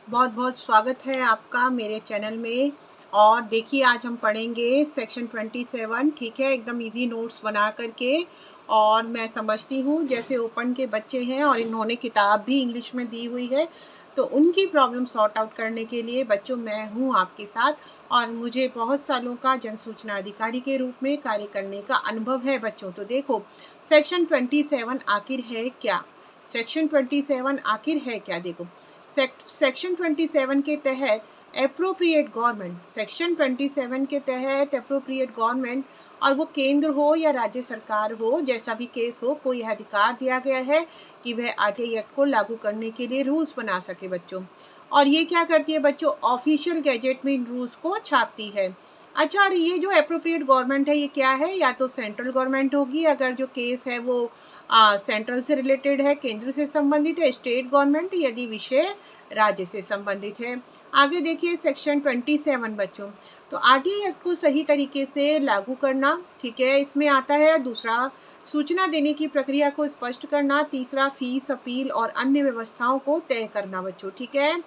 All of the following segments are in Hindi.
बहुत बहुत स्वागत है आपका मेरे चैनल में। और देखिए आज हम पढ़ेंगे सेक्शन 27। ठीक है, एकदम इजी नोट्स बना करके। और मैं समझती हूँ जैसे ओपन के बच्चे हैं और इन्होंने किताब भी इंग्लिश में दी हुई है, तो उनकी प्रॉब्लम सॉर्ट आउट करने के लिए बच्चों मैं हूँ आपके साथ। और मुझे बहुत सालों का जन सूचना अधिकारी के रूप में कार्य करने का अनुभव है बच्चों। तो देखो सेक्शन 27 आखिर है क्या। सेक्शन 27 आखिर है क्या, देखो सेक्शन 27 के तहत एप्रोप्रिएट गवर्नमेंट, सेक्शन 27 के तहत एप्रोप्रिएट गवर्नमेंट, और वो केंद्र हो या राज्य सरकार हो, जैसा भी केस हो, को यह अधिकार दिया गया है कि वह आरटीआई एक्ट को लागू करने के लिए रूल्स बना सके बच्चों। और ये क्या करती है बच्चों, ऑफिशियल गैजेट में इन रूल्स को छापती है। अच्छा, और ये जो एप्रोप्रिएट गवर्नमेंट है ये क्या है, या तो सेंट्रल गवर्नमेंट होगी अगर जो केस है वो सेंट्रल से रिलेटेड है, केंद्र से संबंधित है, स्टेट गवर्नमेंट यदि विषय राज्य से संबंधित है। आगे देखिए सेक्शन 27 बच्चों, तो आरटीआई एक्ट को सही तरीके से लागू करना, ठीक है, इसमें आता है। दूसरा, सूचना देने की प्रक्रिया को स्पष्ट करना। तीसरा, फीस, अपील और अन्य व्यवस्थाओं को तय करना बच्चों, ठीक है।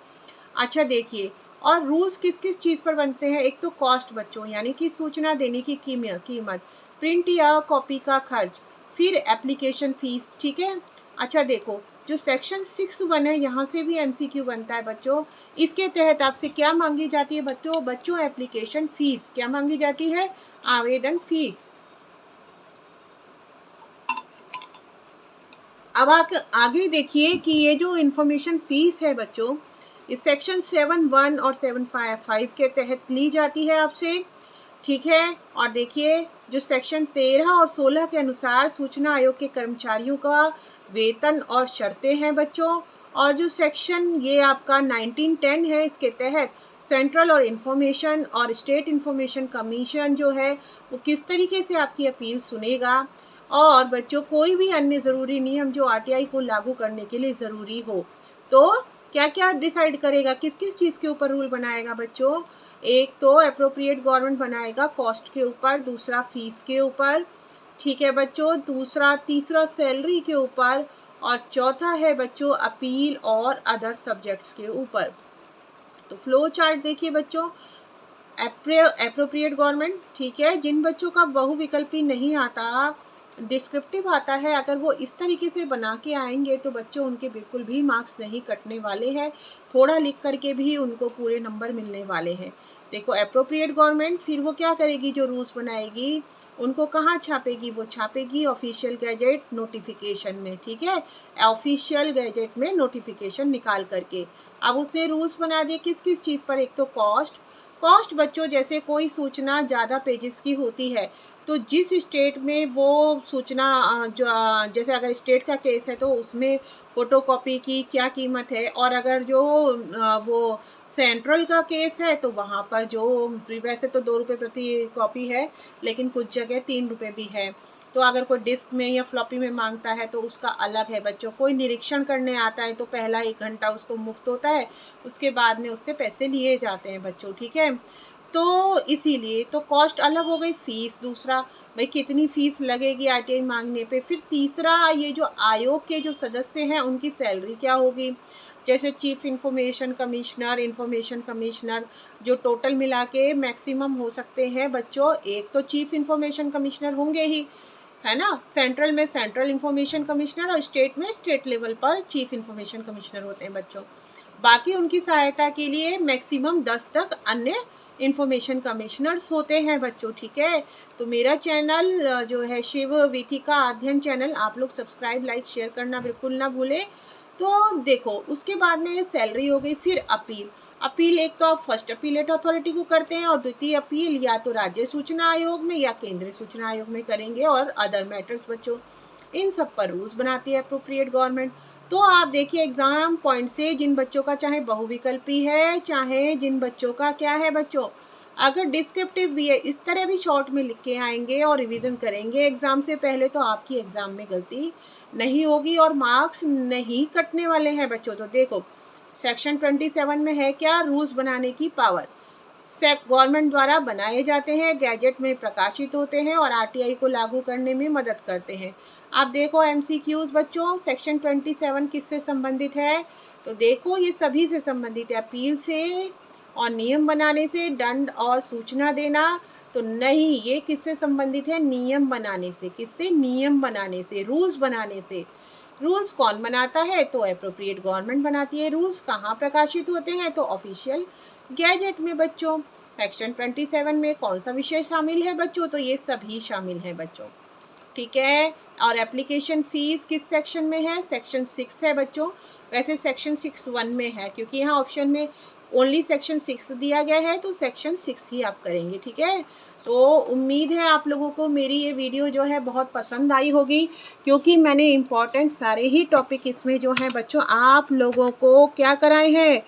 अच्छा देखिए, और रूल्स किस किस चीज़ पर बनते हैं। एक तो कॉस्ट बच्चों, यानी कि सूचना देने की कीमत, प्रिंट या कॉपी का खर्च, फिर एप्लीकेशन फीस, ठीक है। अच्छा देखो, जो सेक्शन 6(1) है यहाँ से भी एमसीक्यू बनता है बच्चों। इसके तहत आपसे क्या मांगी जाती है बच्चों एप्लीकेशन फीस। क्या मांगी जाती है? आवेदन फीस। अब आगे देखिए कि ये जो इंफॉर्मेशन फीस है बच्चों, इस सेक्शन 7(1) और 7(5) के तहत ली जाती है आपसे, ठीक है। और देखिए जो सेक्शन 13 और 16 के अनुसार सूचना आयोग के कर्मचारियों का वेतन और शर्तें हैं बच्चों। और जो सेक्शन ये आपका 1910 है, इसके तहत सेंट्रल और इंफॉर्मेशन और स्टेट इंफॉर्मेशन कमीशन जो है वो किस तरीके से आपकी अपील सुनेगा। और बच्चों कोई भी अन्य ज़रूरी नियम जो आरटीआई को लागू करने के लिए ज़रूरी हो, तो क्या क्या डिसाइड करेगा, किस किस चीज़ के ऊपर रूल बनाएगा बच्चों। एक तो एप्रोप्रिएट गवर्नमेंट बनाएगा कॉस्ट के ऊपर, दूसरा फीस के ऊपर, ठीक है बच्चों, तीसरा सैलरी के ऊपर, और चौथा है बच्चों अपील और अदर सब्जेक्ट्स के ऊपर। तो फ्लो चार्ट देखिए बच्चों, एप्रोप्रिएट गवर्नमेंट, ठीक है, जिन बच्चों का बहुविकल्पी नहीं आता, डिस्क्रिप्टिव आता है, अगर वो इस तरीके से बना के आएंगे तो बच्चों उनके बिल्कुल भी मार्क्स नहीं कटने वाले हैं, थोड़ा लिख करके भी उनको पूरे नंबर मिलने वाले हैं। देखो एप्रोप्रिएट गवर्नमेंट फिर वो क्या करेगी, जो रूल्स बनाएगी उनको कहाँ छापेगी, वो छापेगी ऑफिशियल गैजेट नोटिफिकेशन में, ठीक है, ऑफिशियल गैजेट में नोटिफिकेशन निकाल करके। अब उसने रूल्स बना दिए किस किस चीज़ पर। एक तो कॉस्ट बच्चों, जैसे कोई सूचना ज़्यादा पेजेस की होती है तो जिस स्टेट में वो सूचना जैसे अगर स्टेट का केस है तो उसमें फोटोकॉपी की क्या कीमत है, और अगर जो वो सेंट्रल का केस है तो वहाँ पर जो वैसे तो 2 रुपये प्रति कॉपी है, लेकिन कुछ जगह 3 रुपये भी है। तो अगर कोई डिस्क में या फ्लॉपी में मांगता है तो उसका अलग है बच्चों। कोई निरीक्षण करने आता है तो पहला 1 घंटा उसको मुफ्त होता है, उसके बाद में उससे पैसे लिए जाते हैं बच्चों, ठीक है। तो इसीलिए तो कॉस्ट अलग हो गई। फीस दूसरा, भाई कितनी फीस लगेगी आरटीआई मांगने पे। फिर तीसरा, ये जो आयोग के जो सदस्य हैं उनकी सैलरी क्या होगी, जैसे चीफ इंफॉर्मेशन कमिश्नर जो टोटल मिला के मैक्सिमम हो सकते हैं बच्चों। एक तो चीफ इंफॉर्मेशन कमिश्नर होंगे ही, है ना, सेंट्रल में सेंट्रल इंफॉर्मेशन कमिश्नर और स्टेट में स्टेट लेवल पर चीफ इंफॉर्मेशन कमिश्नर होते हैं बच्चों। बाकी उनकी सहायता के लिए मैक्सिमम 10 तक अन्य इंफॉर्मेशन कमिश्नर्स होते हैं बच्चों, ठीक है। तो मेरा चैनल जो है शिव वीथिका अध्ययन चैनल, आप लोग सब्सक्राइब, लाइक, शेयर करना बिल्कुल ना भूलें। तो देखो उसके बाद में सैलरी हो गई। फिर अपील एक तो आप फर्स्ट अपीलेट अथॉरिटी को करते हैं, और द्वितीय अपील या तो राज्य सूचना आयोग में या केंद्रीय सूचना आयोग में करेंगे, और अदर मैटर्स बच्चों। इन सब पर रूल्स बनाती है अप्रोप्रिएट गवर्नमेंट। तो आप देखिए एग्जाम पॉइंट से जिन बच्चों का चाहे बहुविकल्पी है, चाहे जिन बच्चों का क्या है बच्चों, अगर डिस्क्रिप्टिव भी है, इस तरह भी शॉर्ट में लिख के आएंगे और रिवीजन करेंगे एग्जाम से पहले, तो आपकी एग्जाम में गलती नहीं होगी और मार्क्स नहीं कटने वाले हैं बच्चों। तो देखो सेक्शन 27 में है क्या, रूल्स बनाने की पावर गवर्नमेंट द्वारा बनाए जाते हैं, गैजेट में प्रकाशित होते हैं और आरटीआई को लागू करने में मदद करते हैं। आप देखो एमसीक्यूज बच्चों, सेक्शन 27 किससे संबंधित है, तो देखो ये सभी से संबंधित है, अपील से और नियम बनाने से, दंड और सूचना देना तो नहीं, ये किससे संबंधित है, नियम बनाने से। किससे, नियम बनाने से, रूल्स बनाने से। रूल्स कौन बनाता है, तो एप्रोप्रिएट गवर्नमेंट बनाती है। रूल्स कहाँ प्रकाशित होते हैं, तो ऑफिशियल गैजेट में बच्चों। सेक्शन 27 में कौन सा विषय शामिल है बच्चों, तो ये सभी शामिल है बच्चों, ठीक है। और एप्लीकेशन फीस किस सेक्शन में है, सेक्शन 6 है बच्चों। वैसे सेक्शन 6(1) में है, क्योंकि यहाँ ऑप्शन में ओनली सेक्शन 6 दिया गया है, तो सेक्शन 6 ही आप करेंगे, ठीक है। तो उम्मीद है आप लोगों को मेरी ये वीडियो जो है बहुत पसंद आई होगी, क्योंकि मैंने इम्पॉर्टेंट सारे ही टॉपिक इसमें जो है बच्चों आप लोगों को क्या कराए हैं,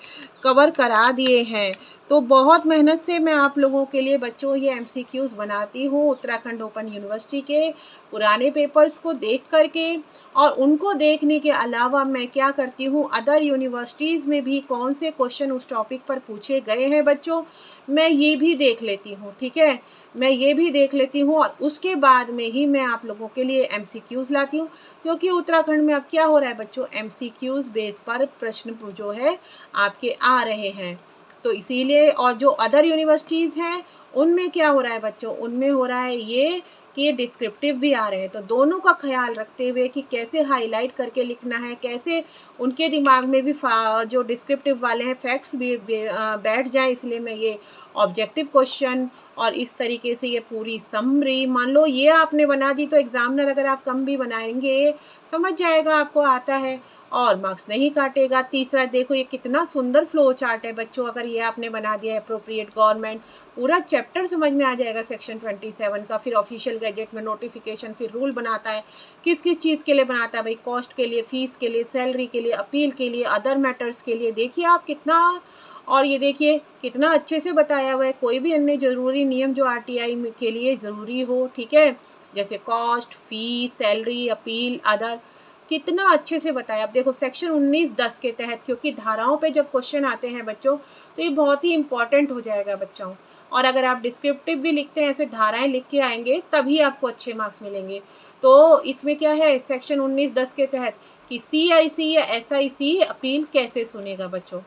कवर करा दिए हैं। तो बहुत मेहनत से मैं आप लोगों के लिए बच्चों ये MCQs बनाती हूँ उत्तराखंड ओपन यूनिवर्सिटी के पुराने पेपर्स को देख करके, और उनको देखने के अलावा मैं क्या करती हूँ, अदर यूनिवर्सिटीज़ में भी कौन से क्वेश्चन उस टॉपिक पर पूछे गए हैं बच्चों, मैं ये भी देख लेती हूँ, ठीक है। मैं ये भी देख लेती हूँ और उसके बाद में ही मैं आप लोगों के लिए MCQs लाती हूँ, क्योंकि उत्तराखंड में अब क्या हो रहा है बच्चों, MCQs बेस पर प्रश्न जो है आपके आ रहे हैं। तो इसीलिए, और जो अदर यूनिवर्सिटीज़ हैं उनमें क्या हो रहा है बच्चों, उनमें हो रहा है ये कि ये डिस्क्रिप्टिव भी आ रहे हैं। तो दोनों का ख्याल रखते हुए कि कैसे हाईलाइट करके लिखना है, कैसे उनके दिमाग में भी जो डिस्क्रिप्टिव वाले हैं फैक्ट्स भी बैठ जाए, इसलिए मैं ये ऑब्जेक्टिव क्वेश्चन और इस तरीके से ये पूरी समरी, मान लो ये आपने बना दी तो एग्जामिनर अगर आप कम भी बनाएंगे समझ जाएगा आपको आता है और मार्क्स नहीं काटेगा। तीसरा देखो ये कितना सुंदर फ्लो चार्ट है बच्चों, अगर ये आपने बना दिया है एप्रोप्रिएट गवर्नमेंट, पूरा चैप्टर समझ में आ जाएगा सेक्शन 27 का। फिर ऑफिशियल गैजेट में नोटिफिकेशन, फिर रूल बनाता है, किस किस चीज़ के लिए बनाता है भाई, कॉस्ट के लिए, फीस के लिए, सैलरी के लिए, अपील के लिए, अदर मैटर्स के लिए। देखिए आप कितना, और ये देखिए कितना अच्छे से बताया हुआ है, कोई भी अन्य ज़रूरी नियम जो RTI के लिए ज़रूरी हो, ठीक है, जैसे cost, fees, salary, appeal, other, कितना अच्छे से बताया। अब देखो सेक्शन 19(10) के तहत, क्योंकि धाराओं पे जब क्वेश्चन आते हैं बच्चों तो ये बहुत ही इंपॉर्टेंट हो जाएगा बच्चों। और अगर आप डिस्क्रिप्टिव भी लिखते हैं, ऐसे धाराएं लिख के आएंगे तभी आपको अच्छे मार्क्स मिलेंगे। तो इसमें क्या है सेक्शन 19(10) के तहत कि CIC या SIC अपील कैसे सुनेगा बच्चों।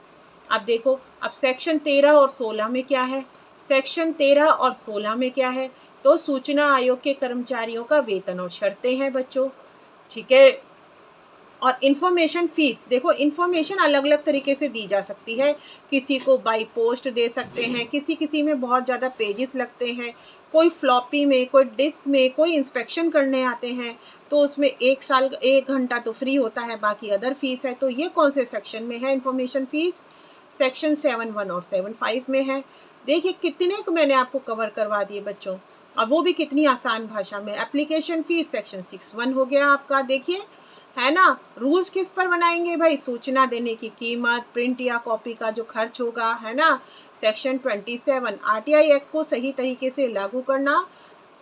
अब देखो, अब सेक्शन 13 और 16 में क्या है, सेक्शन 13 और 16 में क्या है, तो सूचना आयोग के कर्मचारियों का वेतन और शर्तें हैं बच्चों, ठीक है। और इन्फॉर्मेशन फीस, देखो इन्फॉर्मेशन अलग अलग तरीके से दी जा सकती है, किसी को बाई पोस्ट दे सकते हैं, किसी में बहुत ज़्यादा पेजेस लगते हैं, कोई फ्लॉपी में, कोई डिस्क में, कोई इंस्पेक्शन करने आते हैं तो उसमें 1 घंटा तो फ्री होता है, बाकी अदर फीस है। तो ये कौन से सेक्शन में है इन्फॉर्मेशन फीस, सेक्शन 7(1) और 7(5) में है। देखिए कितने को मैंने आपको कवर करवा दिए बच्चों, और वो भी कितनी आसान भाषा में। एप्लीकेशन फीस सेक्शन 6(1) हो गया आपका, देखिए है ना। रूल्स किस पर बनाएंगे भाई, सूचना देने की कीमत, प्रिंट या कॉपी का जो खर्च होगा, है ना। सेक्शन 27 RTI एक्ट को सही तरीके से लागू करना,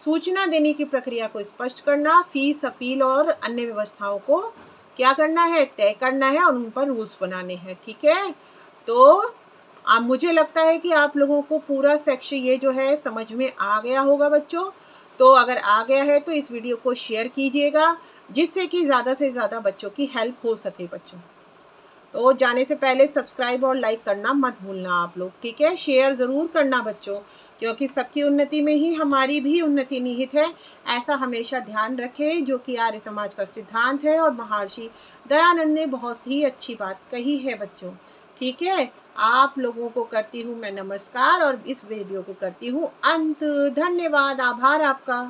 सूचना देने की प्रक्रिया को स्पष्ट करना, फीस, अपील और अन्य व्यवस्थाओं को क्या करना है, तय करना है और उन पर रूल्स बनाने हैं, ठीक है। तो अब मुझे लगता है कि आप लोगों को पूरा सेक्शन ये जो है समझ में आ गया होगा बच्चों। तो अगर आ गया है तो इस वीडियो को शेयर कीजिएगा, जिससे कि ज़्यादा से ज़्यादा बच्चों की हेल्प हो सके बच्चों। तो जाने से पहले सब्सक्राइब और लाइक करना मत भूलना आप लोग, ठीक है। शेयर ज़रूर करना बच्चों, क्योंकि सबकी उन्नति में ही हमारी भी उन्नति निहित है, ऐसा हमेशा ध्यान रखें, जो कि आर्य समाज का सिद्धांत है और महर्षि दयानंद ने बहुत ही अच्छी बात कही है बच्चों, ठीक है। आप लोगों को करती हूँ मैं नमस्कार और इस वीडियो को करती हूँ अंत। धन्यवाद, आभार आपका।